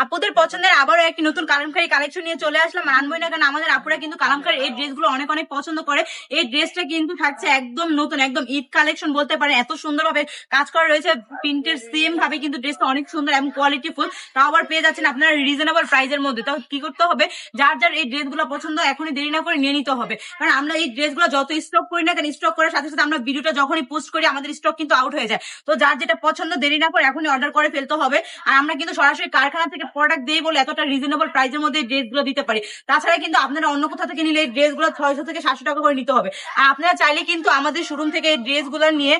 আপুদের পছন্দের আবারও একটি নতুন কালামকারী কালেকশন নিয়ে চলে আসলাম। আনবই না কেন, আমাদের আপুরা কিন্তু কালামকারী এই ড্রেসগুলো অনেক অনেক পছন্দ করে। এই ড্রেসটা কিন্তু থাকছে একদম নতুন, একদম ঈদ কালেকশন বলতে পারেন। এত সুন্দরভাবে কাজ করা রয়েছে, প্রিন্টের সেম ভাবে কিন্তু ড্রেসটা অনেক সুন্দর এবং কোয়ালিটিফুল। তাও আবার পেয়ে যাচ্ছেন আপনারা রিজনেবল প্রাইসের মধ্যে। তাও কি করতে হবে, যার যার এই ড্রেসগুলো পছন্দ এখনই দেরি না করে নিয়ে নিতে হবে। কারণ আমরা এই ড্রেসগুলো যত স্টক করি না কেন, স্টক করার সাথে সাথে আমরা ভিডিওটা যখনই পোস্ট করি আমাদের স্টক কিন্তু আউট হয়ে যায়। তো যার যেটা পছন্দ দেরি না করে এখনই অর্ডার করে ফেলতে হবে। আর আমরা কিন্তু সরাসরি কারখানা থেকে প্রোডাক্ট দিই বলে এতটা রিজনেবল প্রাইসের মধ্যে এই ড্রেসগুলো দিতে পারি। তাছাড়া কিন্তু আপনারা অন্য কোথা থেকে নিলে এই ড্রেসগুলো 600 থেকে 700 টাকা করে নিতে হবে। আর আপনারা চাইলে কিন্তু আমাদের শোরুম থেকে এই ড্রেসগুলো নিয়ে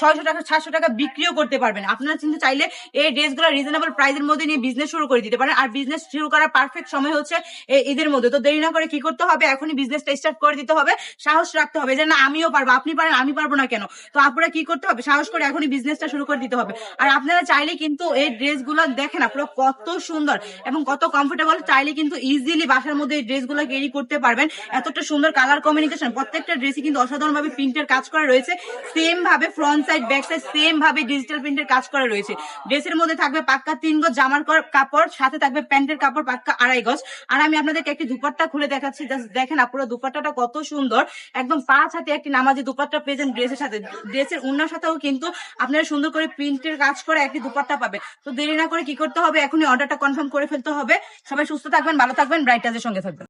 600 টাকা 700 টাকা বিক্রিও করতে পারবেন। আপনারা কিন্তু চাইলে এই ড্রেসগুলো রিজনেবল প্রাইসের মধ্যে নিয়ে বিজনেস শুরু করে দিতে পারেন। আর বিজনেস শুরু করার পারফেক্ট সময় হচ্ছে এই ঈদের মধ্যে। তো দেরি না করে কি করতে হবে, এখনই বিজনেসটা স্টার্ট করে দিতে হবে। সাহস রাখতে হবে যে না আমিও পারবো, আপনি পারেন আমি পারবো না কেন। তো আপনারা কি করতে হবে, সাহস করে এখনই বিজনেসটা শুরু করে দিতে হবে। আর আপনারা চাইলে কিন্তু এই ড্রেসগুলো দেখেন আপনারা কত সুন্দর এবং কত কমফোর্টেবল। চাইলে কিন্তু ইজিলি বাসার মধ্যে এই ড্রেসগুলো ক্যারি করতে পারবেন। এতটা সুন্দর কালার কম্বিনেশন, প্রত্যেকটা ড্রেসে কিন্তু অসাধারণ ভাবে প্রিন্টের কাজ করা রয়েছে। সেম ভাবে front side back side same ভাবে ডিজিটাল প্রিন্টের কাজ করা রয়েছে। ড্রেসের মধ্যে থাকবে পাক্কা 3 গজ জামার কাপড়, সাথে থাকবে প্যান্টের কাপড় পাক্কা 2.5 গজ। আর আমি আপনাদেরকে একটি দুপাট্টা খুলে দেখাচ্ছি, জাস্ট দেখেন আপুরা দুপাট্টাটা কত সুন্দর। একদম 5 হাতে একটি নামাজি দুপাট্টা পেয়েছেন ড্রেসের সাথে। ড্রেসের ওড়নার সাথেও কিন্তু আপনারা সুন্দর করে প্রিন্টের কাজ করে একটি দুপাট্টা পাবে। তো দেরি না করে কি করতে হবে, এখনই অর্ডারটা কনফার্ম করে ফেলতে হবে। সবাই সুস্থ থাকবেন, ভালো থাকবেন, ব্রাইট টাজের সঙ্গে থাকবেন।